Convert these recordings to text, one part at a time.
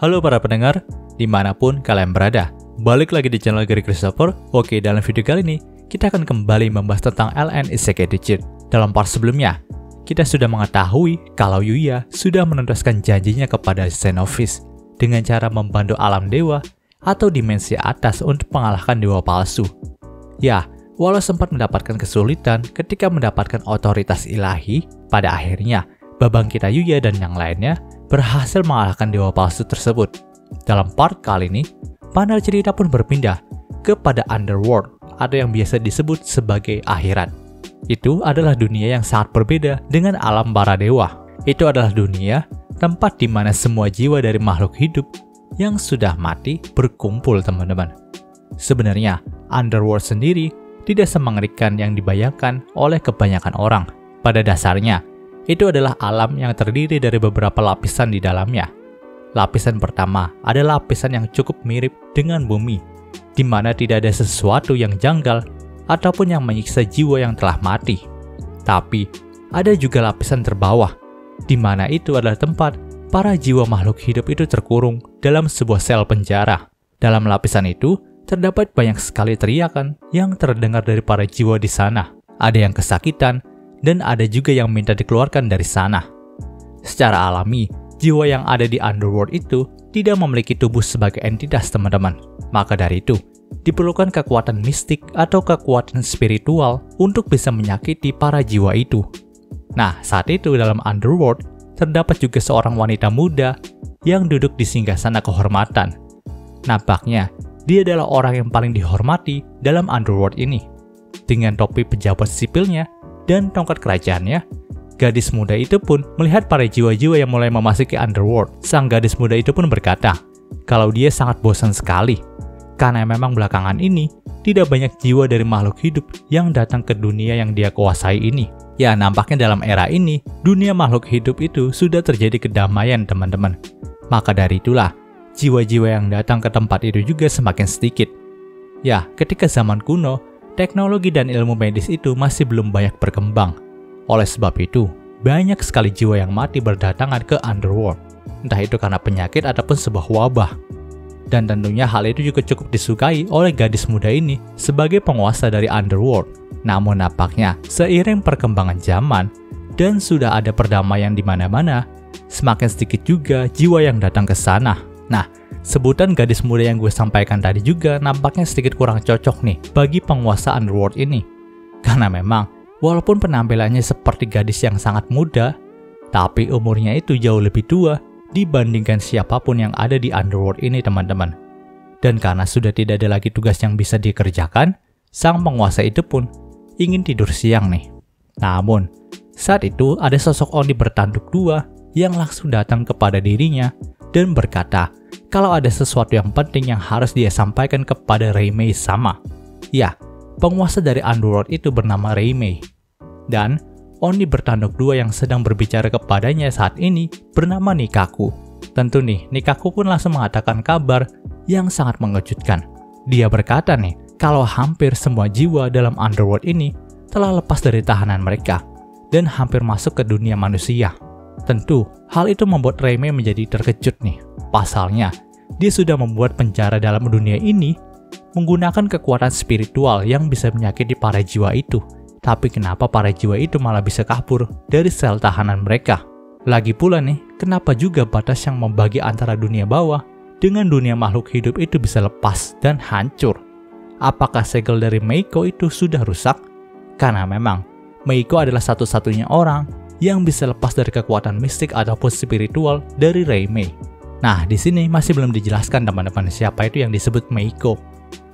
Halo para pendengar, dimanapun kalian berada. Balik lagi di channel Gary Christopher. Oke, dalam video kali ini, kita akan kembali membahas tentang LN Isekai Digit. Dalam part sebelumnya, kita sudah mengetahui kalau Yuya sudah menuntaskan janjinya kepada Xenophis dengan cara membantu alam dewa atau dimensi atas untuk mengalahkan dewa palsu. Ya, walau sempat mendapatkan kesulitan ketika mendapatkan otoritas ilahi, pada akhirnya Babang kita Yuya dan yang lainnya berhasil mengalahkan dewa palsu tersebut. Dalam part kali ini, panel cerita pun berpindah kepada Underworld atau yang biasa disebut sebagai akhirat. Itu adalah dunia yang sangat berbeda dengan alam para dewa. Itu adalah dunia tempat di mana semua jiwa dari makhluk hidup yang sudah mati berkumpul, teman-teman. Sebenarnya, Underworld sendiri tidak semengerikan yang dibayangkan oleh kebanyakan orang. Pada dasarnya, itu adalah alam yang terdiri dari beberapa lapisan di dalamnya. Lapisan pertama adalah lapisan yang cukup mirip dengan bumi, di mana tidak ada sesuatu yang janggal ataupun yang menyiksa jiwa yang telah mati. Tapi, ada juga lapisan terbawah, di mana itu adalah tempat para jiwa makhluk hidup itu terkurung dalam sebuah sel penjara. Dalam lapisan itu, terdapat banyak sekali teriakan yang terdengar dari para jiwa di sana. Ada yang kesakitan, dan ada juga yang minta dikeluarkan dari sana. Secara alami, jiwa yang ada di Underworld itu tidak memiliki tubuh sebagai entitas, teman-teman. Maka dari itu, diperlukan kekuatan mistik atau kekuatan spiritual untuk bisa menyakiti para jiwa itu. Nah, saat itu dalam Underworld, terdapat juga seorang wanita muda yang duduk di singgasana kehormatan. Nampaknya, dia adalah orang yang paling dihormati dalam Underworld ini. Dengan topi pejabat sipilnya dan tongkat kerajaannya, gadis muda itu pun melihat para jiwa-jiwa yang mulai memasuki Underworld. Sang gadis muda itu pun berkata, kalau dia sangat bosan sekali, karena memang belakangan ini tidak banyak jiwa dari makhluk hidup yang datang ke dunia yang dia kuasai ini. Ya, nampaknya dalam era ini, dunia makhluk hidup itu sudah terjadi kedamaian, teman-teman. Maka dari itulah, jiwa-jiwa yang datang ke tempat itu juga semakin sedikit. Ya, ketika zaman kuno, teknologi dan ilmu medis itu masih belum banyak berkembang. Oleh sebab itu, banyak sekali jiwa yang mati berdatangan ke Underworld. Entah itu karena penyakit ataupun sebuah wabah. Dan tentunya hal itu juga cukup disukai oleh gadis muda ini sebagai penguasa dari Underworld. Namun nampaknya, seiring perkembangan zaman dan sudah ada perdamaian di mana-mana, semakin sedikit juga jiwa yang datang ke sana. Nah, sebutan gadis muda yang gue sampaikan tadi juga nampaknya sedikit kurang cocok nih bagi penguasa Underworld ini. Karena memang, walaupun penampilannya seperti gadis yang sangat muda, tapi umurnya itu jauh lebih tua dibandingkan siapapun yang ada di Underworld ini, teman-teman. Dan karena sudah tidak ada lagi tugas yang bisa dikerjakan, sang penguasa itu pun ingin tidur siang nih. Namun, saat itu ada sosok Oni bertanduk dua yang langsung datang kepada dirinya dan berkata, kalau ada sesuatu yang penting yang harus dia sampaikan kepada Reimei sama. Ya, penguasa dari Underworld itu bernama Reimei. Dan Oni bertanduk dua yang sedang berbicara kepadanya saat ini bernama Nikkaku. Tentu nih, Nikkaku pun langsung mengatakan kabar yang sangat mengejutkan. Dia berkata nih, kalau hampir semua jiwa dalam Underworld ini telah lepas dari tahanan mereka dan hampir masuk ke dunia manusia. Tentu, hal itu membuat Reimei menjadi terkejut nih. Pasalnya, dia sudah membuat penjara dalam dunia ini menggunakan kekuatan spiritual yang bisa menyakiti para jiwa itu. Tapi kenapa para jiwa itu malah bisa kabur dari sel tahanan mereka? Lagi pula nih, kenapa juga batas yang membagi antara dunia bawah dengan dunia makhluk hidup itu bisa lepas dan hancur? Apakah segel dari Meiko itu sudah rusak? Karena memang, Meiko adalah satu-satunya orang yang bisa lepas dari kekuatan mistik ataupun spiritual dari Reimei. Nah, di sini masih belum dijelaskan, teman-teman, siapa itu yang disebut Meiko.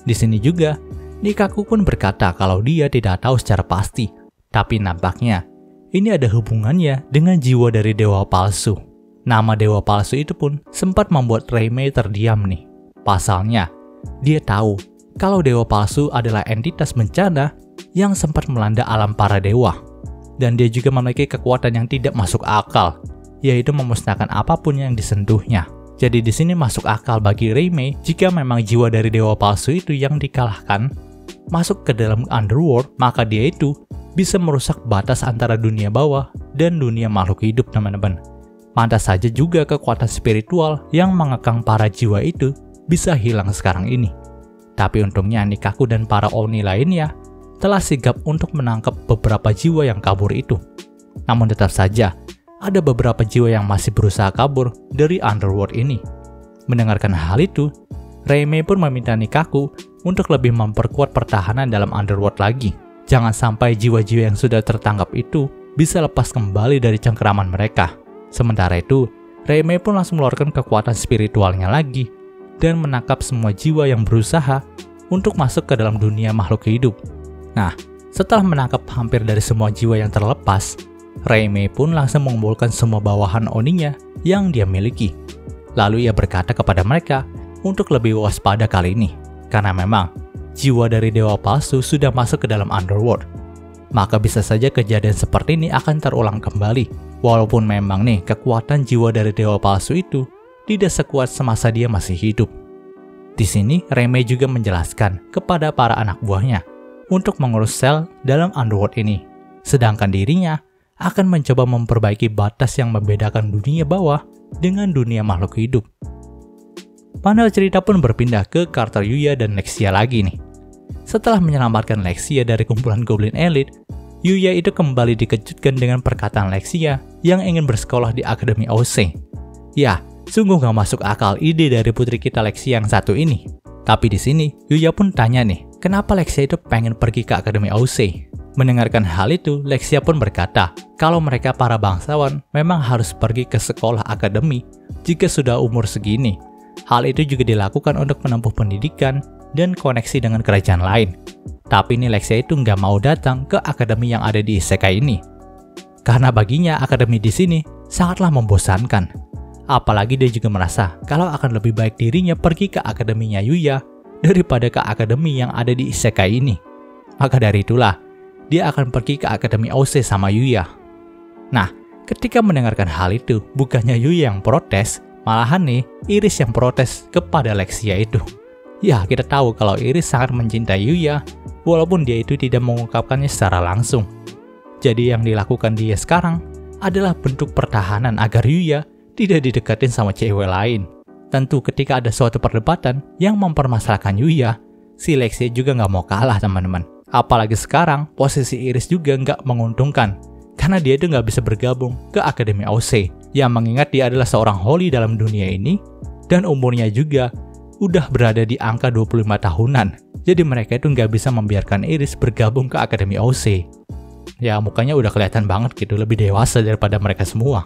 Di sini juga, Nikkaku pun berkata kalau dia tidak tahu secara pasti. Tapi nampaknya, ini ada hubungannya dengan jiwa dari dewa palsu. Nama dewa palsu itu pun sempat membuat Reimei terdiam nih. Pasalnya, dia tahu kalau dewa palsu adalah entitas bencana yang sempat melanda alam para dewa. Dan dia juga memiliki kekuatan yang tidak masuk akal, yaitu memusnahkan apapun yang disentuhnya. Jadi di sini masuk akal bagi Reimei jika memang jiwa dari dewa palsu itu yang dikalahkan masuk ke dalam Underworld, maka dia itu bisa merusak batas antara dunia bawah dan dunia makhluk hidup, teman-teman. Pantas saja juga kekuatan spiritual yang mengekang para jiwa itu bisa hilang sekarang ini. Tapi untungnya Nikako dan para Oni lainnya telah sigap untuk menangkap beberapa jiwa yang kabur itu. Namun tetap saja, ada beberapa jiwa yang masih berusaha kabur dari Underworld ini. Mendengarkan hal itu, Reime pun meminta Nikako untuk lebih memperkuat pertahanan dalam Underworld lagi. Jangan sampai jiwa-jiwa yang sudah tertangkap itu bisa lepas kembali dari cengkeraman mereka. Sementara itu, Reime pun langsung mengeluarkan kekuatan spiritualnya lagi dan menangkap semua jiwa yang berusaha untuk masuk ke dalam dunia makhluk hidup. Nah, setelah menangkap hampir dari semua jiwa yang terlepas, Reime pun langsung mengumpulkan semua bawahan Oninya yang dia miliki. Lalu ia berkata kepada mereka untuk lebih waspada kali ini, karena memang jiwa dari dewa palsu sudah masuk ke dalam Underworld. Maka bisa saja kejadian seperti ini akan terulang kembali, walaupun memang nih kekuatan jiwa dari dewa palsu itu tidak sekuat semasa dia masih hidup. Di sini Reime juga menjelaskan kepada para anak buahnya untuk mengurus sel dalam Underworld ini, sedangkan dirinya akan mencoba memperbaiki batas yang membedakan dunia bawah dengan dunia makhluk hidup. Panel cerita pun berpindah ke karakter Yuya dan Lexia lagi nih. Setelah menyelamatkan Lexia dari kumpulan Goblin Elite, Yuya itu kembali dikejutkan dengan perkataan Lexia yang ingin bersekolah di Akademi Ousei. Ya, sungguh gak masuk akal ide dari putri kita Lexia yang satu ini. Tapi di sini, Yuya pun tanya nih, kenapa Lexia itu pengen pergi ke Akademi Ousei? Mendengarkan hal itu, Lexia pun berkata, kalau mereka para bangsawan memang harus pergi ke sekolah akademi jika sudah umur segini. Hal itu juga dilakukan untuk menempuh pendidikan dan koneksi dengan kerajaan lain. Tapi ini Lexia itu nggak mau datang ke akademi yang ada di isekai ini. Karena baginya akademi di sini sangatlah membosankan. Apalagi dia juga merasa kalau akan lebih baik dirinya pergi ke akademinya Yuya daripada ke akademi yang ada di isekai ini. Maka dari itulah, dia akan pergi ke Akademi Ousei sama Yuya. Nah, ketika mendengarkan hal itu, bukannya Yuya yang protes, malahan nih Iris yang protes kepada Lexia itu. Ya, kita tahu kalau Iris sangat mencintai Yuya, walaupun dia itu tidak mengungkapkannya secara langsung. Jadi yang dilakukan dia sekarang adalah bentuk pertahanan agar Yuya tidak didekatin sama cewek lain. Tentu ketika ada suatu perdebatan yang mempermasalahkan Yuya, si Lexia juga nggak mau kalah teman-teman. Apalagi sekarang posisi Iris juga nggak menguntungkan, karena dia itu nggak bisa bergabung ke Akademi Ousei, yang mengingat dia adalah seorang holy dalam dunia ini, dan umurnya juga udah berada di angka 25 tahunan. Jadi mereka itu nggak bisa membiarkan Iris bergabung ke Akademi Ousei. Ya mukanya udah kelihatan banget gitu, lebih dewasa daripada mereka semua.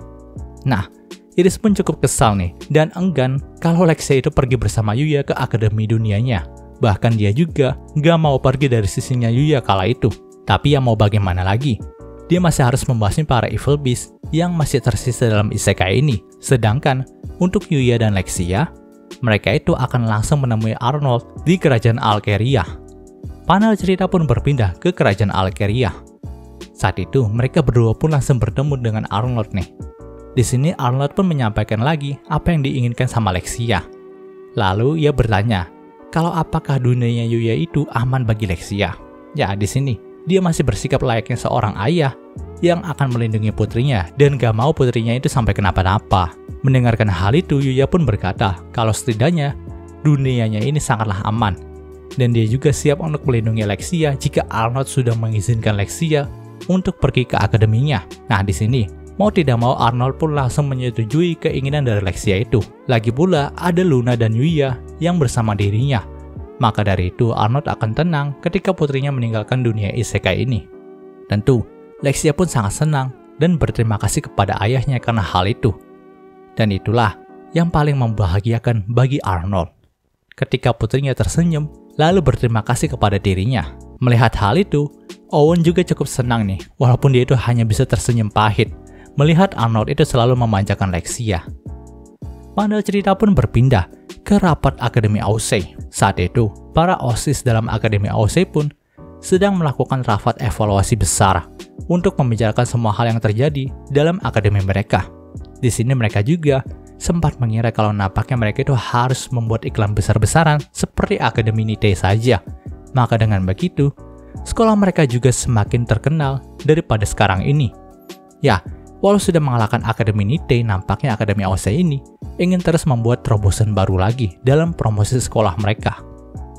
Nah, Iris pun cukup kesal nih, dan enggan kalau Lexia itu pergi bersama Yuya ke Akademi dunianya. Bahkan dia juga nggak mau pergi dari sisinya Yuya kala itu. Tapi ya mau bagaimana lagi? Dia masih harus membasmi para evil beast yang masih tersisa dalam isekai ini. Sedangkan untuk Yuya dan Lexia, mereka itu akan langsung menemui Arnold di kerajaan Alkeria. Panel cerita pun berpindah ke kerajaan Alkeria. Saat itu mereka berdua pun langsung bertemu dengan Arnold nih. Di sini Arnold pun menyampaikan lagi apa yang diinginkan sama Lexia. Lalu ia bertanya, kalau apakah dunianya Yuya itu aman bagi Lexia? Ya, di sini dia masih bersikap layaknya seorang ayah yang akan melindungi putrinya dan gak mau putrinya itu sampai kenapa-napa. Mendengarkan hal itu, Yuya pun berkata kalau setidaknya dunianya ini sangatlah aman. Dan dia juga siap untuk melindungi Lexia jika Arnold sudah mengizinkan Lexia untuk pergi ke akademinya. Nah, di sini mau tidak mau Arnold pun langsung menyetujui keinginan dari Lexia itu. Lagi pula ada Luna dan Yuya yang bersama dirinya. Maka dari itu Arnold akan tenang ketika putrinya meninggalkan dunia isekai ini. Tentu, Lexia pun sangat senang dan berterima kasih kepada ayahnya karena hal itu. Dan itulah yang paling membahagiakan bagi Arnold. Ketika putrinya tersenyum, lalu berterima kasih kepada dirinya. Melihat hal itu, Owen juga cukup senang nih, walaupun dia itu hanya bisa tersenyum pahit melihat Arnold itu selalu memanjakan Lexia. Panel cerita pun berpindah ke rapat Akademi Ousei. Saat itu, para OSIS dalam Akademi Ousei pun sedang melakukan rapat evaluasi besar untuk membicarakan semua hal yang terjadi dalam akademi mereka. Di sini mereka juga sempat mengira kalau nampaknya mereka itu harus membuat iklan besar-besaran seperti Akademi Nite saja. Maka dengan begitu, sekolah mereka juga semakin terkenal daripada sekarang ini. Ya, Walau sudah mengalahkan Akademi Nite, nampaknya Akademi AOC ini ingin terus membuat terobosan baru lagi dalam promosi sekolah mereka.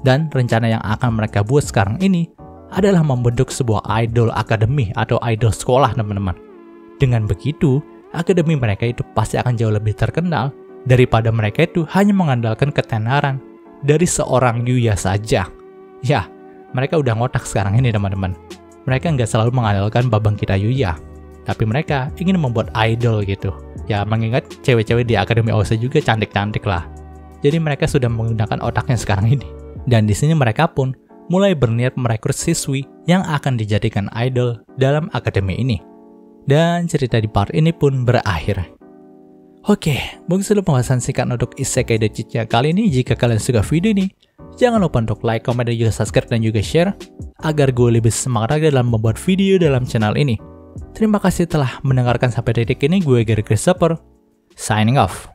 Dan rencana yang akan mereka buat sekarang ini adalah membentuk sebuah idol akademi atau idol sekolah, teman-teman. Dengan begitu, akademi mereka itu pasti akan jauh lebih terkenal daripada mereka itu hanya mengandalkan ketenaran dari seorang Yuya saja. Ya, mereka udah ngotak sekarang ini, teman-teman. Mereka nggak selalu mengandalkan Babang Kita Yuya, tapi mereka ingin membuat idol gitu. Ya, mengingat cewek-cewek di Akademi AOC juga cantik-cantik lah. Jadi mereka sudah menggunakan otaknya sekarang ini. Dan di sini mereka pun mulai berniat merekrut siswi yang akan dijadikan idol dalam akademi ini. Dan cerita di part ini pun berakhir. Oke, mungkin sudah pembahasan singkat untuk Isekai The Cheat kali ini. Jika kalian suka video ini, jangan lupa untuk like, komen, dan juga subscribe dan juga share agar gue lebih semangat lagi dalam membuat video dalam channel ini. Terima kasih telah mendengarkan sampai detik ini. Gue Gary Christopher, signing off.